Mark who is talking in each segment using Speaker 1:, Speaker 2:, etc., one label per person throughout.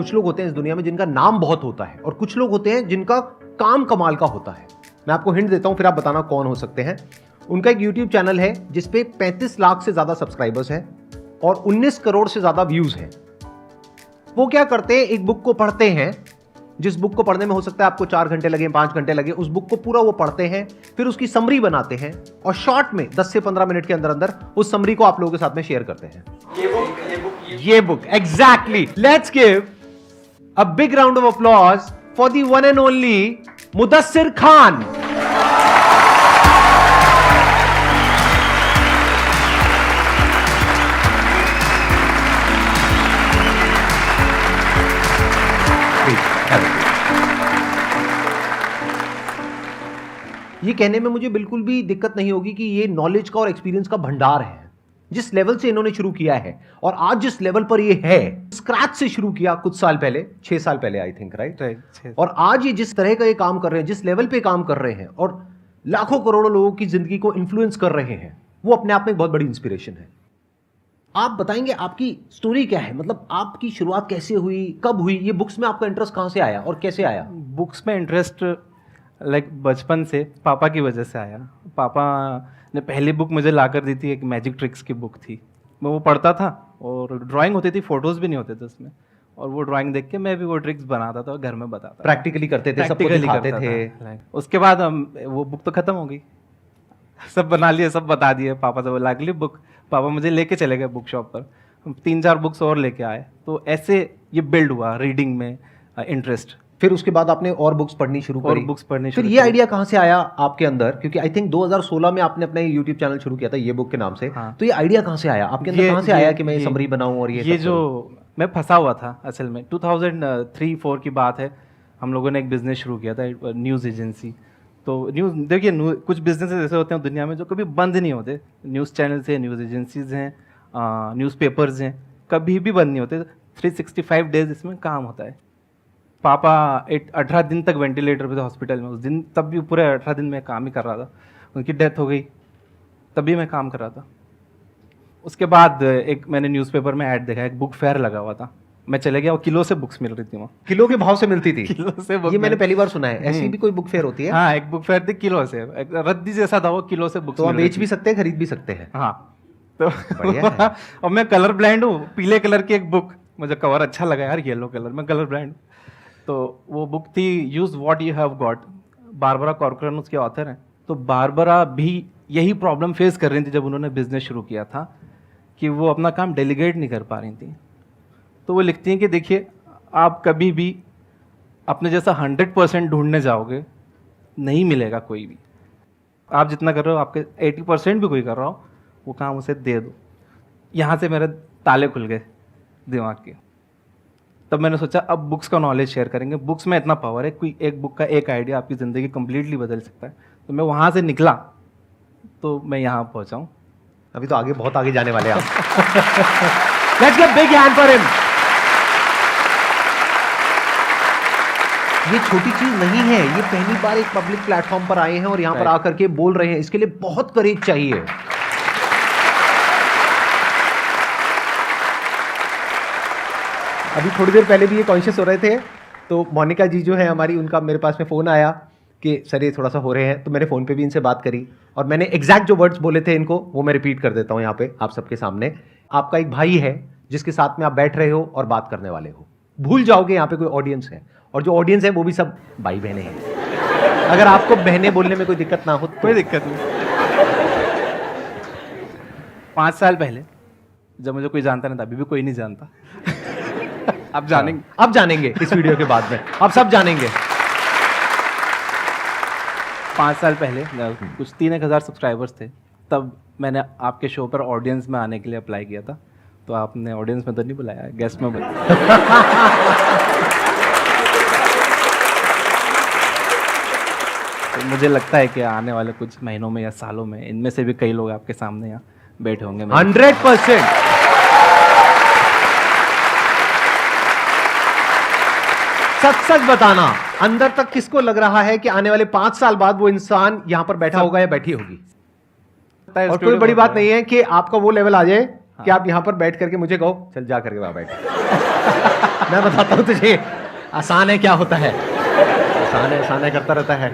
Speaker 1: कुछ लोग होते हैं इस दुनिया में जिनका नाम बहुत होता है और कुछ लोग होते हैं जिनका काम कमाल का होता है। मैं आपको हिंट देता हूं, फिर आप बताना कौन हो सकते हैं। उनका एक YouTube चैनल है जिसपे 35 लाख से ज्यादा सब्सक्राइबर्स हैं और 19 करोड़ से ज्यादा व्यूज हैं। वो क्या करते हैं, एक बुक को पढ़ते हैं, जिस बुक को पढ़ने में हो सकता है आपको 4 घंटे लगे, 5 घंटे लगे, उस बुक को पूरा वो पढ़ते हैं, फिर उसकी समरी बनाते हैं और शॉर्ट में 10 से 15 मिनट के अंदर अंदर उस समरी को आप लोगों के साथ में शेयर करते हैं। ये book exactly. Let's give a big round of applause for the one and only Mudassir Khan. ये कहने में मुझे बिल्कुल भी दिक्कत नहीं होगी कि ये नॉलेज का और एक्सपीरियंस का भंडार है। जिस लेवल से इन्होंने शुरू किया है और आज जिस लेवल पर ये है, स्क्रैच से शुरू किया कुछ साल पहले, 6 साल पहले आई थिंक, राइट। और आज ये जिस तरह का ये काम कर रहे हैं, जिस लेवल पे काम कर रहे हैं और लाखों करोड़ों लोगों की जिंदगी को इन्फ्लुएंस कर रहे हैं, वो अपने आप में एक बहुत बड़ी इंस्पिरेशन है। आप बताएंगे आपकी स्टोरी क्या है, मतलब आपकी शुरुआत कैसे हुई, कब हुई, ये बुक्स में आपका इंटरेस्ट कहां से आया और कैसे आया?
Speaker 2: बुक्स में इंटरेस्ट बचपन से पापा की वजह से आया। पापा ने पहली बुक मुझे ला कर दी थी, एक मैजिक ट्रिक्स की बुक थी। मैं वो पढ़ता था और ड्राइंग होती थी, फोटोज़ भी नहीं होते थे उसमें, और वो ड्राइंग देख के मैं भी वो ट्रिक्स बनाता था और घर में बताता।
Speaker 1: प्रैक्टिकली करते थे, सबको दिखाते थे।
Speaker 2: उसके बाद वो बुक तो ख़त्म हो गई, सब बना लिए, सब बता दिए। पापा से वो ला ली बुक, पापा मुझे लेके चले गए बुक शॉप पर, 3-4 बुक्स और लेके आए। तो ऐसे ये बिल्ड हुआ रीडिंग में इंटरेस्ट।
Speaker 1: फिर उसके बाद आपने और बुक्स पढ़नी शुरू करी।
Speaker 2: बुक्स पढ़नी
Speaker 1: फिर ये आइडिया कहाँ से आया आपके अंदर? क्योंकि आई थिंक 2016 में आपने अपना YouTube चैनल शुरू किया था ये बुक के नाम से। हाँ। तो ये आइडिया कहाँ से आया आपके अंदर, कहाँ से आया कि मैं ये समरी बनाऊं? और ये
Speaker 2: जो मैं फंसा हुआ था असल में 2003-4 की बात है। हम लोगों ने एक बिजनेस शुरू किया था, न्यूज़ एजेंसी। तो न्यूज़ देखिए, कुछ बिजनेस ऐसे होते हैं दुनिया में जो कभी बंद नहीं होते। न्यूज़ चैनल्स हैं, न्यूज़ एजेंसीज हैं, न्यूज़पेपर्स हैं, कभी भी बंद नहीं होते। 365 डेज इसमें काम होता है। पापा 18 दिन तक वेंटिलेटर पे थे हॉस्पिटल में उस दिन, तब भी पूरे 18 दिन मैं काम ही कर रहा था। उनकी डेथ हो गई, तभी मैं काम कर रहा था। उसके बाद एक मैंने न्यूज़पेपर में ऐड देखा, एक बुक फेयर लगा हुआ था। मैं चले गया और किलो से बुक्स मिल रही थी वहाँ।
Speaker 1: किलो के भाव से मिलती थी?
Speaker 2: किलो से बुक।
Speaker 1: ये मैंने पहली बार सुना है। ऐसी भी कोई बुक फेयर होती है?
Speaker 2: हाँ, एक बुक फेयर थी किलो से, एक रद्दी जैसा था वो, किलो से बुक्स।
Speaker 1: तो आप बेच भी सकते हैं, खरीद भी सकते हैं।
Speaker 2: हाँ, तो और मैं कलर ब्लाइंड हूँ। पीले कलर की एक बुक, मुझे कवर अच्छा लगा यार, येलो कलर में कलर ब्लाइंड। तो वो बुक थी use what you have got, Barbara Corcoran उसके ऑथर हैं। तो बारबरा भी यही प्रॉब्लम फेस कर रही थी जब उन्होंने बिजनेस शुरू किया था, कि वो अपना काम डेलीगेट नहीं कर पा रही थी। तो वो लिखती हैं कि देखिए, आप कभी भी अपने जैसा 100% ढूंढने जाओगे, नहीं मिलेगा कोई भी। आप जितना कर रहे हो, आपके 80% भी कोई कर रहा हो, वो काम उसे दे दो। यहाँ से मेरे ताले खुल गए दिमाग के। तब मैंने सोचा अब बुक्स का नॉलेज शेयर करेंगे। बुक्स में इतना पावर है, कोई एक बुक का एक आइडिया आपकी ज़िंदगी कंप्लीटली बदल सकता है। तो मैं वहाँ से निकला तो मैं यहाँ पहुँचा हूँ।
Speaker 1: अभी तो आगे, बहुत आगे जाने वाले हैं आप। Let's give big hand for him. ये छोटी चीज नहीं है, ये पहली बार एक पब्लिक प्लेटफॉर्म पर आए हैं और यहाँ पर आकर के बोल रहे हैं। इसके लिए बहुत करेज चाहिए। अभी थोड़ी देर पहले भी ये कॉन्शियस हो रहे थे, तो मोनिका जी जो है हमारी, उनका मेरे पास में फ़ोन आया कि सर ये थोड़ा सा हो रहे हैं। तो मैंने फ़ोन पे भी इनसे बात करी और मैंने एग्जैक्ट जो वर्ड्स बोले थे इनको, वो मैं रिपीट कर देता हूँ यहाँ पे आप सबके सामने। आपका एक भाई है जिसके साथ में आप बैठ रहे हो और बात करने वाले हो। भूल जाओगे यहाँ पे कोई ऑडियंस है, और जो ऑडियंस है वो भी सब भाई बहनें हैं। अगर आपको बहनें बोलने में कोई दिक्कत ना हो तो
Speaker 2: कोई दिक्कत नहीं। 5 साल पहले जब मुझे कोई जानता नहीं था, अभी भी कोई नहीं जानता। अब जानेंगे,
Speaker 1: अब जानेंगे इस वीडियो के बाद में, अब सब जानेंगे।
Speaker 2: 5 साल पहले कुछ 3-1 हज़ार सब्सक्राइबर्स थे। तब मैंने आपके शो पर ऑडियंस में आने के लिए अप्लाई किया था। तो आपने ऑडियंस में तो नहीं बुलाया, गेस्ट में बुलाया। तो मुझे लगता है कि आने वाले कुछ महीनों में या सालों में इनमें से भी कई लोग आपके सामने यहाँ बैठे होंगे।
Speaker 1: 100%। सच बताना, अंदर तक किसको लग रहा है कि आने वाले 5 साल बाद वो इंसान यहां पर बैठा होगा या बैठी होगी? और कोई बड़ी बात नहीं है कि आपका वो लेवल आ जाए कि आप यहां पर बैठ करके मुझे कहो चल जा करके वहां बैठ। मैं बताता हूँ तुझे आसान है क्या होता है, आसान है करता रहता है।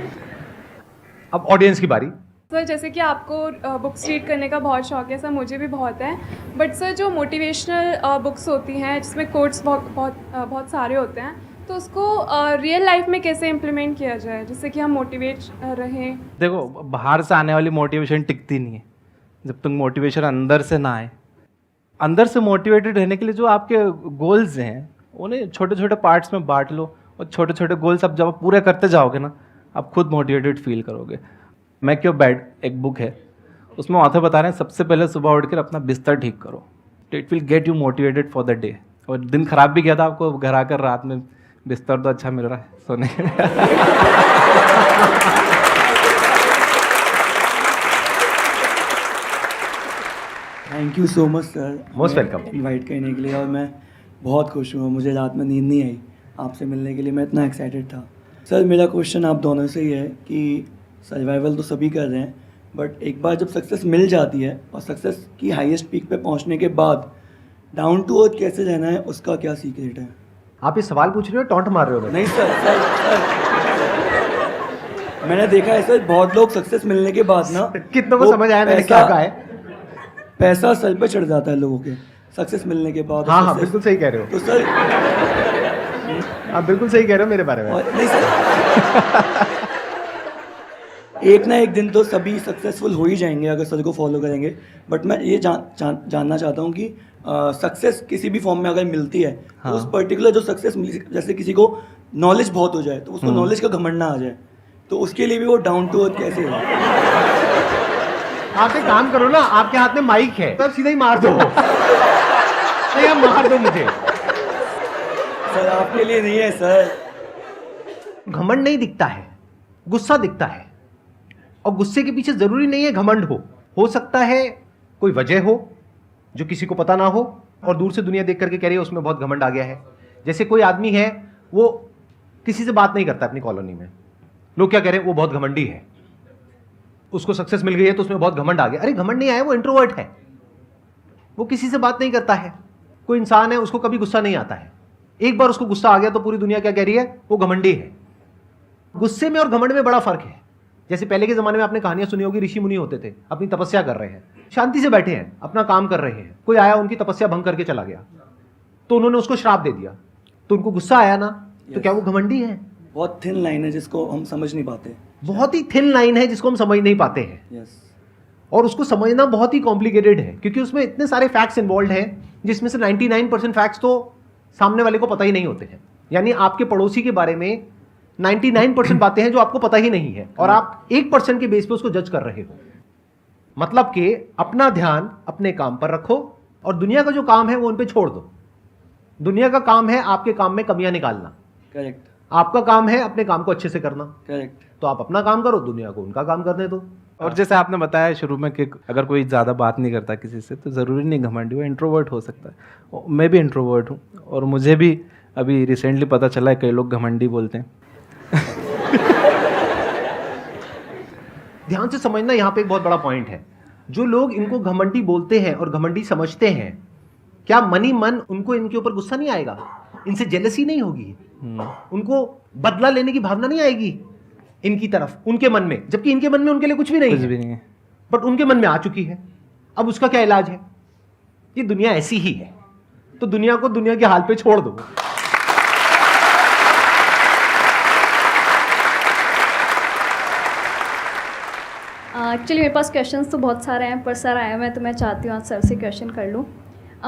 Speaker 1: अब ऑडियंस की बारी।
Speaker 3: सर जैसे कि आपको बुक्स रीड करने का बहुत शौक है सर, मुझे भी बहुत है, बट सर जो मोटिवेशनल बुक्स होती हैं जिसमें कोट्स बहुत सारे होते हैं, तो उसको रियल लाइफ में कैसे इम्प्लीमेंट किया जाए जिससे कि हम मोटिवेट रहें?
Speaker 2: देखो, बाहर से आने वाली मोटिवेशन टिकती नहीं है जब तक मोटिवेशन अंदर से ना आए। अंदर से मोटिवेटेड रहने के लिए जो आपके गोल्स हैं उन्हें छोटे छोटे पार्ट्स में बांट लो, और छोटे छोटे गोल्स अब जब आप पूरे करते जाओगे ना, आप खुद मोटिवेटेड फील करोगे। मेक योर बेड एक बुक है, उसमें ऑथर बता रहे हैं सबसे पहले सुबह उठकर अपना बिस्तर ठीक करो, तो it will get you motivated for the day. और दिन खराब भी गया था आपको, घर आकर रात में बिस्तर तो अच्छा मिल रहा है सोने के लिए।
Speaker 4: Thank you so much sir,
Speaker 1: Most welcome.
Speaker 4: Invite करने के लिए। और मैं बहुत खुश हूँ, मुझे रात में नींद नहीं आई आपसे मिलने के लिए, मैं इतना एक्साइटेड था। सर मेरा क्वेश्चन आप दोनों से ही है कि सर्वाइवल तो सभी कर रहे हैं, बट एक बार जब सक्सेस मिल जाती है और सक्सेस की हाईएस्ट पीक पे पहुंचने के बाद डाउन टू अर्थ कैसे रहना है, उसका क्या सीक्रेट है?
Speaker 1: आप ये सवाल पूछ रहे हो, टॉन्ट मार रहे हो?
Speaker 4: नहीं सर, मैंने देखा है सर, बहुत लोग सक्सेस मिलने के बाद ना
Speaker 1: कितनों को
Speaker 4: वो
Speaker 1: समझ आया मैंने क्या कहा है?
Speaker 4: पैसा सर पे चढ़ जाता है लोगों के सक्सेस मिलने के बाद।
Speaker 1: हाँ,
Speaker 4: success-
Speaker 1: बिल्कुल सही कह रहे हो।
Speaker 4: तो सर
Speaker 1: आप बिल्कुल सही कह रहे हो मेरे बारे में।
Speaker 4: नहीं सर, एक ना एक दिन तो सभी सक्सेसफुल हो ही जाएंगे अगर सर को फॉलो करेंगे, बट मैं ये जानना चाहता हूँ कि सक्सेस किसी भी फॉर्म में अगर मिलती है तो उस पर्टिकुलर जो सक्सेस, जैसे किसी को नॉलेज बहुत हो जाए तो उसको नॉलेज का घमंड ना आ जाए, तो उसके लिए भी वो डाउन टू अर्थ कैसे है?
Speaker 1: आप एक काम करो ना, आपके हाथ में माइक है, तब सीधा ही मार दो। नहीं, आप मार दो मुझे।
Speaker 4: सर आपके लिए नहीं है सर।
Speaker 1: घमंड नहीं दिखता है, गुस्सा दिखता है, और गुस्से के पीछे जरूरी नहीं है घमंड हो सकता है कोई वजह हो जो किसी को पता ना हो, और दूर से दुनिया देख करके कह रही है उसमें बहुत घमंड आ गया है। जैसे कोई आदमी है, वो किसी से बात नहीं करता अपनी कॉलोनी में, लोग क्या कह रहे हैं, वो बहुत घमंडी है, उसको सक्सेस मिल गई है तो उसमें बहुत घमंड आ गया। अरे घमंड नहीं आया, वो इंट्रोवर्ट है, वो किसी से बात नहीं करता है। कोई इंसान है, उसको कभी गुस्सा नहीं आता है, एक बार उसको गुस्सा आ गया तो पूरी दुनिया क्या कह रही है, वो घमंडी है। गुस्से में और घमंड में बड़ा फर्क है। जैसे पहले के जमाने में आपने कहानियां सुनी होगी, ऋषि मुनि होते थे, अपनी तपस्या कर रहे हैं, शांति से बैठे हैं, अपना काम कर रहे हैं, कोई आया उनकी तपस्या भंग करके चला गया तो उन्होंने उसको श्राप दे दिया, तो उनको गुस्सा आया ना, तो क्या वो घमंडी है?
Speaker 4: बहुत थिन लाइन है जिसको हम समझ नहीं पाते।
Speaker 1: बहुत ही थिन लाइन है जिसको हम समझ नहीं पाते हैं।
Speaker 4: यस।
Speaker 1: और उसको समझना बहुत ही कॉम्प्लिकेटेड है, क्योंकि उसमें इतने सारे फैक्ट्स इन्वॉल्व हैं जिसमें से 99% फैक्ट्स तो सामने वाले को पता ही नहीं होते हैं। यानी आपके पड़ोसी के बारे में 99% बातें हैं जो आपको पता ही नहीं है, और आप 1% के बेस पे उसको जज कर रहे हो। मतलब कि अपना ध्यान अपने काम पर रखो, और दुनिया का जो काम है वो उन पे छोड़ दो। दुनिया का काम है आपके काम में कमियां निकालना,
Speaker 4: करेक्ट।
Speaker 1: आपका काम है अपने काम को अच्छे से करना।
Speaker 4: करेक्ट।
Speaker 1: तो आप अपना काम करो, दुनिया को उनका काम करने दो।
Speaker 2: और जैसे आपने बताया शुरू में कि अगर कोई ज़्यादा बात नहीं करता किसी से तो ज़रूरी नहीं घमंडी, वो इंट्रोवर्ट हो सकता है। मैं भी इंट्रोवर्ट हूँ, और मुझे भी अभी रिसेंटली पता चला है कई लोग घमंडी बोलते हैं।
Speaker 1: ध्यान से समझना, यहाँ पे एक बहुत बड़ा पॉइंट है। जो लोग इनको घमंडी बोलते हैं और घमंडी समझते हैं, क्या मनी मन उनको इनके ऊपर गुस्सा नहीं आएगा, इनसे जेलसी नहीं होगी, उनको बदला लेने की भावना नहीं आएगी इनकी तरफ, उनके मन में, जबकि इनके मन में उनके लिए कुछ भी नहीं
Speaker 2: कुछ
Speaker 1: है,
Speaker 2: भी नहीं है,
Speaker 1: बट उनके मन में आ चुकी है। अब उसका क्या इलाज है? ये दुनिया ऐसी ही है, तो दुनिया को दुनिया के हाल पे छोड़ दो।
Speaker 5: एक्चुअली मेरे पास क्वेश्चंस तो बहुत सारे हैं, पर सर आए हुए हैं तो मैं चाहती हूँ आज सर से क्वेश्चन कर लूँ।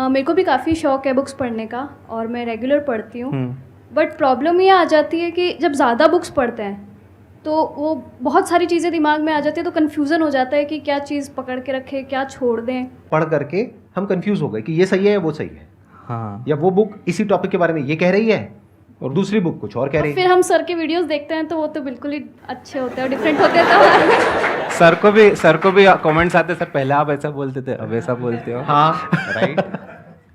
Speaker 5: मेरे को भी काफ़ी शौक है बुक्स पढ़ने का, और मैं रेगुलर पढ़ती हूँ, बट प्रॉब्लम ये आ जाती है कि जब ज़्यादा बुक्स पढ़ते हैं तो वो बहुत सारी चीज़ें दिमाग में आ जाती है, तो कन्फ्यूज़न हो जाता है कि क्या चीज़ पकड़ के रखें, क्या छोड़ दें।
Speaker 1: पढ़ करके हम कंफ्यूज हो गए कि ये सही है या वो सही है,
Speaker 2: हाँ,
Speaker 1: या वो बुक इसी टॉपिक के बारे में ये कह रही है और दूसरी बुक कुछ और कह रही है।
Speaker 5: फिर हम सर के वीडियोस देखते हैं तो वो तो बिल्कुल ही अच्छे होते हैं और डिफरेंट होते हैं। तो
Speaker 2: सर को भी कमेंट्स आते, सर पहले आप ऐसा बोलते थे अब ऐसा बोलते हो।
Speaker 1: हाँ, राइट।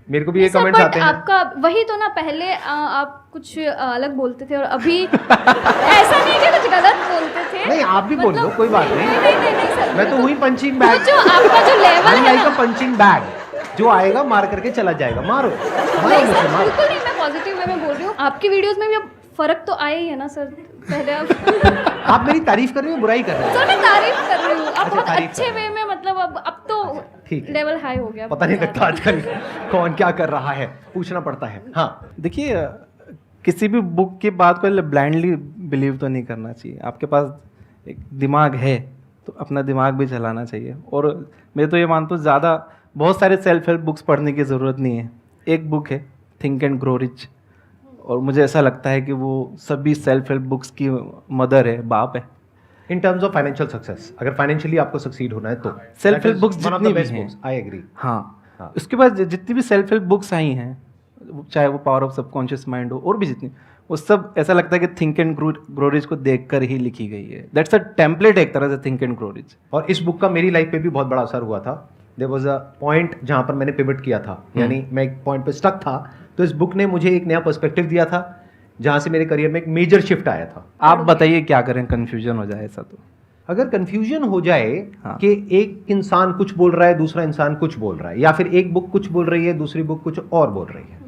Speaker 1: मेरे को भी ये
Speaker 5: सर,
Speaker 1: कमेंट्स
Speaker 5: but
Speaker 1: आते हैं।
Speaker 5: आपका वही तो ना, पहले आप कुछ अलग बोलते थे और अभी ऐसा नहीं कि कुछ गलत बोलते थे।
Speaker 1: नहीं, आप भी बोल लो, कोई बात नहीं।
Speaker 5: नहीं सर,
Speaker 1: मैं तो हुई पंचिंग बैग,
Speaker 5: जो आपका जो लेवल है
Speaker 1: लाइक
Speaker 5: ना,
Speaker 1: अ पंचिंग बैग, जो आएगा मार करके चला जाएगा। मारो मारो
Speaker 5: नहीं
Speaker 1: मुझे,
Speaker 5: सर,
Speaker 1: मारो।
Speaker 5: बिल्कुल नहीं, मैं पॉजिटिव वे में बोल रही हूँ, आपकी वीडियोस में भी अब फ़र्क तो आया ही है ना सर। पहले आप
Speaker 1: आप मेरी तारीफ कर रहे हो, बुराई कर रहे हो?
Speaker 5: सर मैं तारीफ कर रही हूँ, अब
Speaker 1: अच्छा,
Speaker 5: बहुत
Speaker 1: तारीफ
Speaker 5: अच्छे
Speaker 1: कर रहे
Speaker 5: वे में, मतलब अब तो
Speaker 1: ठीक है।
Speaker 5: लेवल हाई हो गया।
Speaker 1: पता नहीं लगता आजकल कौन क्या कर रहा है, पूछना पड़ता है। हाँ,
Speaker 2: देखिए किसी भी बुक की बात को ब्लाइंडली बिलीव तो नहीं करना चाहिए। आपके पास एक दिमाग है तो अपना दिमाग भी चलाना चाहिए। और मैं तो ये मानता हूँ ज़्यादा बहुत सारे सेल्फ हेल्प बुक्स पढ़ने की ज़रूरत नहीं है। एक बुक है थिंक एंड ग्रो रिच, और मुझे ऐसा लगता है कि वो सभी सेल्फ हेल्प बुक्स की मदर है, बाप है।
Speaker 1: In terms of financial success, अगर फाइनेंशियली आपको सक्सीड होना है तो
Speaker 2: सेल्फ हेल्प बुक्स जितनी भी हैं,
Speaker 1: आई एग्री।
Speaker 2: हाँ, उसके बाद जितनी भी सेल्फ हेल्प बुक्स आई हैं, चाहे वो पावर ऑफ सबकॉन्शियस माइंड हो और भी जितनी, वो सब ऐसा लगता है कि थिंक एंड ग्रो रिच को देखकर ही लिखी गई है। दैट्स अ टेम्पलेट एक तरह से, थिंक एंड ग्रो रिच।
Speaker 1: और इस बुक का मेरी लाइफ पे भी बहुत बड़ा असर हुआ था। देयर वाज अ पॉइंट जहाँ पर मैंने पिवट किया था, यानी मैं एक पॉइंट पे स्टक था, तो इस बुक ने मुझे एक नया पर्सपेक्टिव दिया था, जहाँ से मेरे करियर में एक मेजर शिफ्ट आया था।
Speaker 2: आप बताइए क्या करें, कंफ्यूजन हो जाए ऐसा तो?
Speaker 1: अगर कंफ्यूजन हो जाए
Speaker 2: हाँ।
Speaker 1: कि एक इंसान कुछ बोल रहा है, दूसरा इंसान कुछ बोल रहा है, या फिर एक बुक कुछ बोल रही है, दूसरी बुक कुछ और बोल रही है,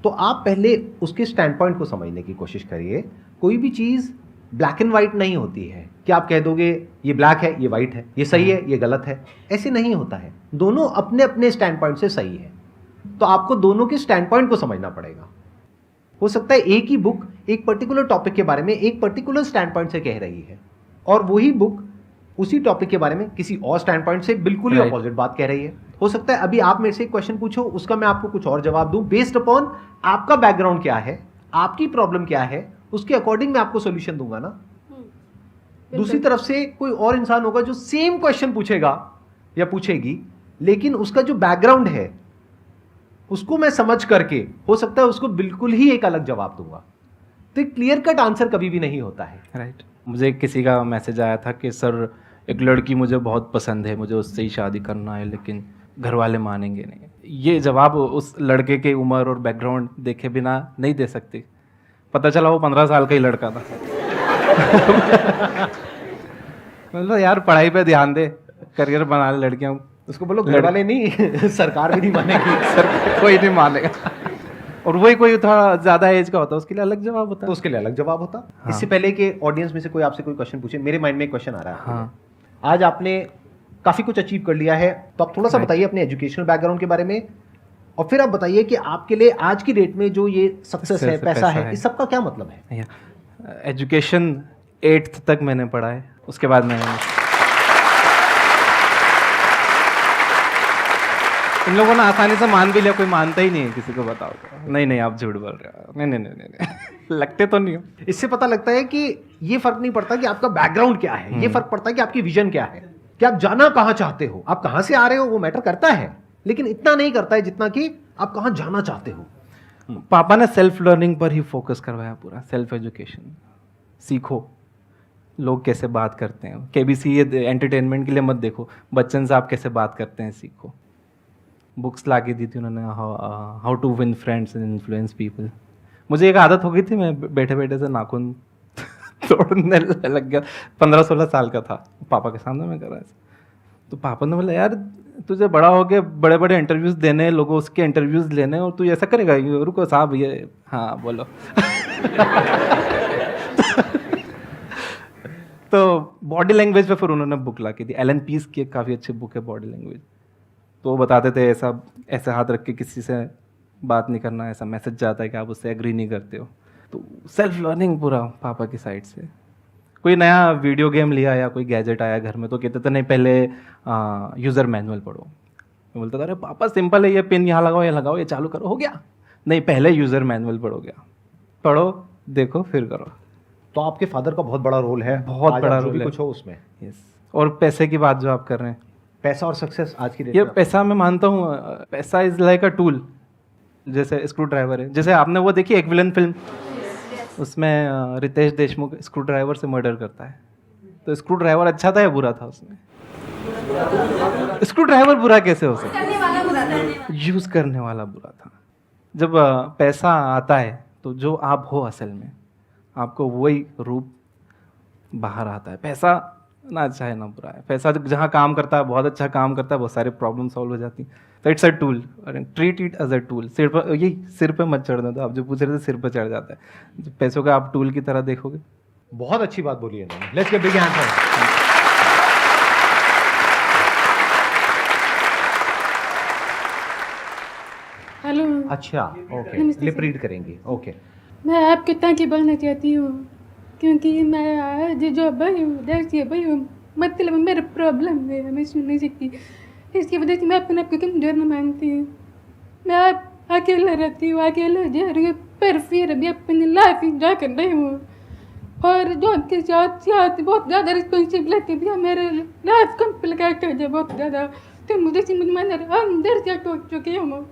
Speaker 1: तो आप पहले उसके स्टैंड पॉइंट को समझने की कोशिश करिए। कोई भी चीज़ ब्लैक एंड वाइट नहीं होती है कि आप कह दोगे ये ब्लैक है, ये वाइट है, ये सही है, ये गलत है। ऐसे नहीं होता है। दोनों अपने अपने स्टैंड पॉइंट से सही है, तो आपको दोनों के स्टैंड पॉइंट को समझना पड़ेगा। हो सकता है एक ही बुक एक पर्टिकुलर टॉपिक के बारे में एक पर्टिकुलर स्टैंड पॉइंट से कह रही है, और वही बुक उसी टॉपिक के बारे में किसी और स्टैंड पॉइंट से बिल्कुल ही
Speaker 2: Right.
Speaker 1: अपोजिट बात कह रही है। हो सकता है अभी आप मेरे से एक क्वेश्चन पूछो, उसका मैं आपको कुछ और जवाब दूं, बेस्ड अपॉन आपका बैकग्राउंड क्या है, आपकी प्रॉब्लम क्या है, उसके अकॉर्डिंग मैं आपको सोल्यूशन दूंगा ना। दूसरी तरफ से कोई और इंसान होगा जो सेम क्वेश्चन पूछेगा या पूछेगी, लेकिन उसका जो बैकग्राउंड है उसको मैं समझ करके हो सकता है उसको बिल्कुल ही एक अलग जवाब दूंगा। तो क्लियर कट आंसर कभी भी नहीं होता है।
Speaker 2: राइट। मुझे किसी का मैसेज आया था कि सर एक लड़की मुझे बहुत पसंद है, मुझे उससे ही शादी करना है, लेकिन घर वाले मानेंगे नहीं। ये जवाब उस लड़के के उम्र और बैकग्राउंड देखे बिना नहीं दे सकते। पता चला वो 15 साल का ही लड़का था। मतलब यार पढ़ाई पे ध्यान दे, करियर बना ले लड़कियां।
Speaker 1: उसको बोलो घर वाले नहीं सरकार भी नहीं मानेगी।
Speaker 2: सर कोई नहीं मानेगा। और वही कोई थोड़ा ज़्यादा एज का होता है, उसके लिए अलग जवाब होता
Speaker 1: तो
Speaker 2: है।
Speaker 1: उसके लिए अलग जवाब होता।
Speaker 2: हाँ।
Speaker 1: इससे पहले कि ऑडियंस में से कोई आपसे कोई क्वेश्चन पूछे, मेरे माइंड में एक क्वेश्चन आ रहा है।
Speaker 2: हाँ।
Speaker 1: आज आपने काफ़ी कुछ अचीव कर लिया है, तो आप थोड़ा सा बताइए अपने एजुकेशनल बैकग्राउंड के बारे में, और फिर आप बताइए कि आपके लिए आज की डेट में जो ये सक्सेस है, पैसा है, इस सब का क्या मतलब है?
Speaker 2: एजुकेशन 8th तक मैंने पढ़ा है, उसके बाद मैंने इन लोगों ने आसानी से मान भी लिया, कोई मानता ही नहीं है किसी को बताओ तो। नहीं आप झूठ बोल रहे हो, नहीं लगते तो नहीं हो।
Speaker 1: इससे पता लगता है कि ये फर्क नहीं पड़ता कि आपका बैकग्राउंड क्या है, ये फर्क पड़ता है कि आपकी विजन क्या है, कि आप जाना कहाँ चाहते हो। आप कहाँ से आ रहे हो वो मैटर करता है, लेकिन इतना नहीं करता है जितना कि आप कहाँ जाना चाहते हो।
Speaker 2: पापा ने सेल्फ लर्निंग पर ही फोकस करवाया, पूरा सेल्फ एजुकेशन। सीखो लोग कैसे बात करते हैं, केबीसी ये एंटरटेनमेंट के लिए मत देखो, बच्चन से आप कैसे बात करते हैं सीखो। बुक्स ला के दी थी उन्होंने, how to win friends and influence people. मुझे एक आदत हो गई थी, मैं बैठे बैठे से नाखून तोड़ने लग गया। 15-16 साल का था, पापा के सामने मैं कर रहा था। तो पापा ने बोला यार तुझे बड़ा हो गया, बड़े बड़े इंटरव्यूज़ देने, लोगों उसके इंटरव्यूज़ लेने, और तू ऐसा करेगा? रुको साहब ये, हाँ बोलो। तो बॉडी लैंग्वेज पे फिर उन्होंने बुक ला के दी। एलन पीस की एक काफ़ी अच्छी बुक है बॉडी लैंग्वेज। तो वो बताते थे ऐसे हाथ रख के किसी से बात नहीं करना, ऐसा मैसेज जाता है कि आप उससे एग्री नहीं करते हो। तो सेल्फ लर्निंग पूरा पापा की साइड से। कोई नया वीडियो गेम लिया या कोई गैजेट आया घर में तो कहते थे नहीं पहले यूज़र मैनुअल पढ़ो। मैं बोलता था अरे पापा सिंपल है, ये पिन यहाँ लगाओ, ये लगाओ, ये चालू करो, हो गया। नहीं पहले यूज़र मैनुअल पढ़ो, देखो फिर करो।
Speaker 1: तो आपके फादर का बहुत बड़ा रोल है,
Speaker 2: बहुत
Speaker 1: आज
Speaker 2: बड़ा
Speaker 1: आप जो
Speaker 2: रोल
Speaker 1: भी
Speaker 2: है।
Speaker 1: कुछ हो उसमें।
Speaker 2: यस। और पैसे की बात जो आप कर रहे हैं,
Speaker 1: पैसा और सक्सेस आज की डेट
Speaker 2: ये
Speaker 1: में
Speaker 2: पैसा मैं मानता हूँ, पैसा इज लाइक अ टूल। जैसे स्क्रू ड्राइवर है, जैसे आपने वो देखी एक विलन फिल्म, उसमें रितेश देशमुख स्क्रू ड्राइवर से मर्डर करता है। तो स्क्रू ड्राइवर अच्छा था या बुरा था उसमें? स्क्रू ड्राइवर बुरा कैसे हो सकता? यूज करने वाला बुरा था। जब पैसा आता है तो जो आप हो असल में, आपको वही रूप बाहर आता है। पैसा ना अच्छा है ना बुरा है। पैसा जहाँ काम करता है, बहुत अच्छा काम करता है, बहुत सारे प्रॉब्लम सॉल्व हो जाती हैं। तो it's a tool, treat it as a tool. सिर पे मत चढ़ने दो। आप जो पूछ रहे थे सिर पे चढ़ जाता है, पैसों का आप टूल की तरह देखोगे।
Speaker 1: बहुत अच्छी बात बोली है इन्होंने। Let's give big hand for him.
Speaker 6: Hello,
Speaker 1: अच्छा, ओके,
Speaker 6: नमस्ते
Speaker 1: लिप
Speaker 6: सर।
Speaker 1: रीड करेंगी, ओके।
Speaker 6: मैं आपके ताकि बोलना चाहती हूँ क्योंकि मैं आज जो भाई हूँ देखिए भाई हूँ, मतलब मेरा प्रॉब्लम है, मैं सुन नहीं सकती, इसकी वजह से मैं अपने आप को कमजोर न मानती हूँ। मैं आप अकेला रहती हूँ, अकेला जा रही हूँ, पर फिर भी अपनी लाइफ इंजॉय कर रही हूँ। और जो आपके साथ साथ बहुत ज़्यादा रिस्पॉन्सिबिलिटी भी है, मेरे लाइफ कॉम्प्लिकेटेड है बहुत ज़्यादा, तो मुझे समझ में नहीं आ रहा, अंदर से टूट चुकी हूँ।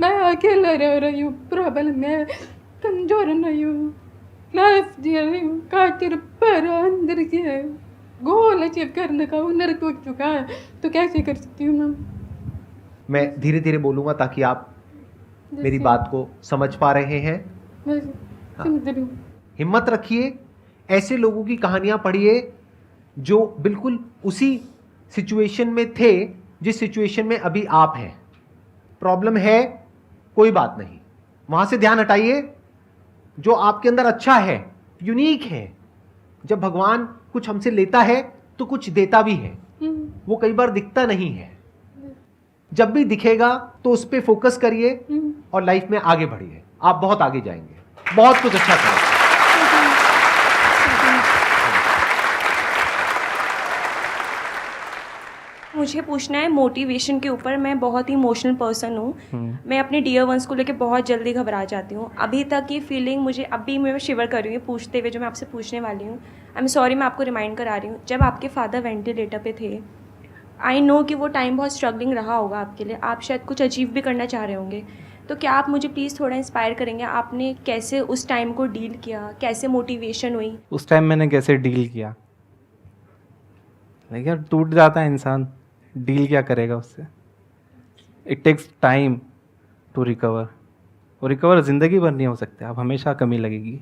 Speaker 6: मैं अकेला रह रही हूँ, प्रॉब्लम है, कमजोर नहीं हूँ, लाइफ जी रही हूँ खातिर, पर अंदर से गोल अचीव करने का हुनर टूट चुका है, तो कैसे कर सकती हूँ मैम?
Speaker 1: मैं धीरे धीरे बोलूंगा ताकि आप मेरी
Speaker 6: जैसे-
Speaker 1: बात को समझ पा रहे हैं।
Speaker 6: मैं समझ रही हूँ।
Speaker 1: हिम्मत रखिए, ऐसे लोगों की कहानियां पढ़िए जो बिल्कुल उसी सिचुएशन में थे जिस सिचुएशन में अभी आप हैं। प्रॉब्लम है, कोई बात नहीं, वहां से ध्यान हटाइए। जो आपके अंदर अच्छा है, यूनिक है, जब भगवान कुछ हमसे लेता है तो कुछ देता भी है, वो कई बार दिखता नहीं है। जब भी दिखेगा तो उस पर फोकस करिए और लाइफ में आगे बढ़िए। आप बहुत आगे जाएंगे, बहुत कुछ अच्छा करेंगे।
Speaker 7: मुझे पूछना है मोटिवेशन के ऊपर। मैं बहुत ही इमोशनल पर्सन हूँ। मैं अपने डियर वंस को लेकर बहुत जल्दी घबरा जाती हूँ। अभी तक ये फीलिंग मुझे अभी मैं शिवर कर रही हूँ पूछते हुए, जो मैं आपसे पूछने वाली हूँ। आई एम सॉरी, मैं आपको रिमाइंड करा रही हूँ। जब आपके फादर वेंटिलेटर पे थे, आई नो कि वो टाइम बहुत स्ट्रगलिंग रहा होगा आपके लिए, आप शायद कुछ अचीव भी करना चाह रहे होंगे। तो क्या आप मुझे प्लीज़ थोड़ा इंस्पायर करेंगे, आपने कैसे उस टाइम को डील किया, कैसे मोटिवेशन हुई?
Speaker 2: उस टाइम मैंने कैसे डील किया, देखिए यार, टूट जाता है इंसान, डील क्या करेगा उससे। It takes time to recover. और रिकवर ज़िंदगी भर नहीं हो सकते, आप हमेशा कमी लगेगी।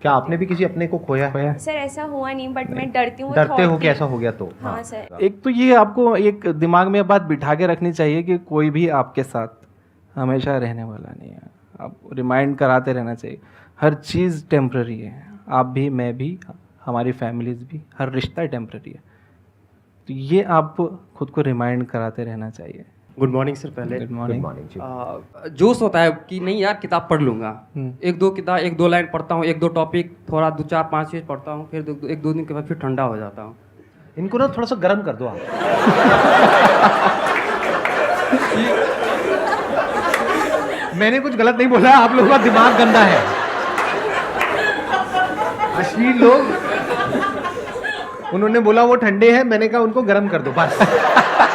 Speaker 1: क्या आपने भी किसी अपने को खोया है?
Speaker 7: सर ऐसा हुआ नहीं, बट मैं डरती हूँ।
Speaker 1: डरते हो कि ऐसा हो गया तो?
Speaker 7: हाँ सर।
Speaker 2: एक तो ये आपको एक दिमाग में बात बिठा के रखनी चाहिए कि कोई भी आपके साथ हमेशा रहने वाला नहीं है। आप रिमाइंड कराते रहना चाहिए, हर चीज़ टेम्प्ररी है। आप भी, मैं भी, हमारी फैमिलीज भी, हर रिश्ता टेम्प्ररी है। तो ये आप खुद को रिमाइंड कराते रहना चाहिए।
Speaker 8: Good morning sir. पहले
Speaker 2: गुड
Speaker 1: गुड
Speaker 2: मॉर्निंग।
Speaker 1: मॉर्निंग जी।
Speaker 8: जोश होता है कि नहीं यार किताब पढ़ लूँगा, एक दो किताब, एक दो लाइन पढ़ता हूँ, एक दो टॉपिक थोड़ा 2-4-5 पेज पढ़ता हूँ, फिर एक दो दिन के बाद फिर ठंडा हो जाता हूँ।
Speaker 1: इनको ना थोड़ा सा गर्म कर दो आप। मैंने कुछ गलत नहीं बोला, आप लोगों का दिमाग गंदा है। अश्लील लोग, उन्होंने बोला वो ठंडे हैं, मैंने कहा उनको गर्म कर दो बस।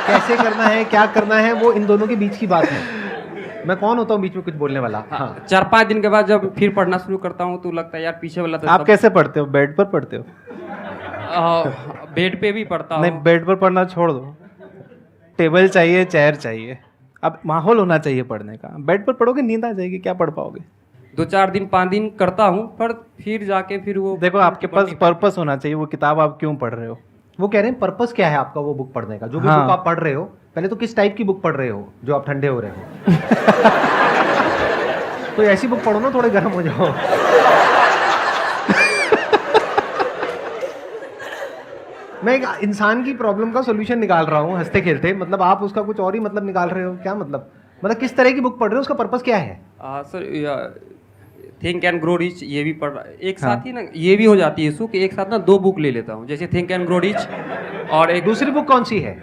Speaker 1: कैसे करना है, क्या करना है, वो इन दोनों के बीच की बात है। मैं कौन होता हूँ बीच में कुछ बोलने वाला? हाँ।
Speaker 8: 4-5 दिन के बाद जब फिर पढ़ना शुरू करता हूँ तो लगता है यार पीछे वाला तो
Speaker 2: आप कैसे पढ़ते हो? बेड पर पढ़ते हो?
Speaker 8: बेड पे भी पढ़ता
Speaker 2: नहीं,
Speaker 8: हूँ।
Speaker 2: बेड पर पढ़ना छोड़ दो, टेबल चाहिए, चेयर चाहिए। अब माहौल होना चाहिए पढ़ने का। बेड पर पढ़ोगे नींद आ जाएगी, क्या पढ़ पाओगे?
Speaker 8: 2-4 दिन 5 दिन करता हूँ, पर फिर जाके फिर वो
Speaker 2: देखो, आपके पास पर्पस होना चाहिए, वो किताब आप क्यों पढ़ रहे हो।
Speaker 1: वो कह रहे हैं पर्पस क्या है आपका वो बुक पढ़ने का? जो भी
Speaker 2: हाँ।
Speaker 1: बुक आप पढ़ रहे हो, पहले तो किस टाइप की बुक पढ़ रहे हो जो आप ठंडे हो रहे हो? तो ऐसी बुक पढ़ो ना, थोड़े गर्म हो जाओ। मैं एक इंसान की प्रॉब्लम का सॉल्यूशन निकाल रहा हूँ हंसते खेलते, मतलब आप उसका कुछ और ही मतलब निकाल रहे हो। क्या मतलब किस तरह की बुक पढ़ रहे हो, उसका पर्पस क्या है?
Speaker 8: Sir think and grow rich ये भी पढ़ रहा है एक साथ ही ना, ये भी हो जाती है इशू कि एक साथ ना 2 बुक ले लेता हूँ, जैसे थिंक एंड ग्रो रिच और एक
Speaker 1: दूसरी बुक कौन सी है?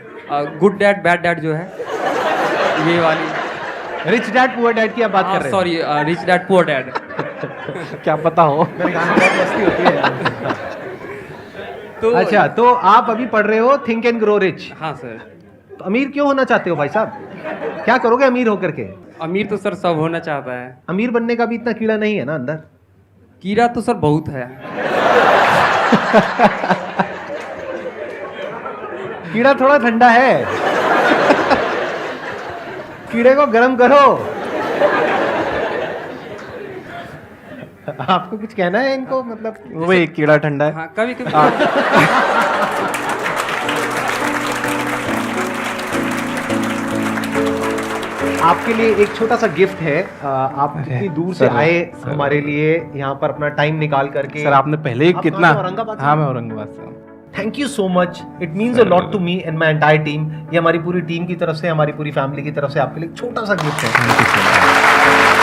Speaker 8: गुड डैड बैड डैड जो है, ये वाली।
Speaker 1: रिच डैड पुअर डैड की आप बात कर रहे हैं?
Speaker 8: Sorry, rich dad poor dad.
Speaker 2: क्या पता हो।
Speaker 1: मैंने कहा बहुत मस्ती होती है यार।
Speaker 8: तो
Speaker 1: अच्छा, तो आप अभी पढ़ रहे हो थिंक एंड ग्रो रिच।
Speaker 8: हाँ सर।
Speaker 1: तो अमीर क्यों होना चाहते हो भाई साहब? क्या करोगे अमीर होकर के?
Speaker 8: अमीर तो सर सब होना चाहता है,
Speaker 1: अमीर बनने का भी इतना कीड़ा नहीं है ना अंदर।
Speaker 8: कीड़ा तो सर बहुत है।
Speaker 1: कीड़ा थोड़ा ठंडा है, कीड़े को गर्म करो। आपको कुछ कहना है इनको, मतलब
Speaker 2: वही कीड़ा ठंडा है।
Speaker 8: हाँ, कभी कभी
Speaker 1: आपके लिए एक छोटा सा गिफ्ट है। आप कितनी दूर से
Speaker 2: सर,
Speaker 1: आए
Speaker 2: सर।
Speaker 1: हमारे लिए यहाँ पर अपना टाइम निकाल करके।
Speaker 2: सर आपने पहले ही
Speaker 1: आप
Speaker 2: कितना,
Speaker 1: कहाँ से, औरंगाबाद से?
Speaker 2: हाँ मैं औरंगाबाद से हूँ।
Speaker 1: Thank you so much, it means a lot to me and my entire team. ये हमारी पूरी टीम की तरफ से, हमारी पूरी फैमिली की तरफ से आपके लिए एक छोटा सा गिफ्ट है।
Speaker 2: Thank you so much.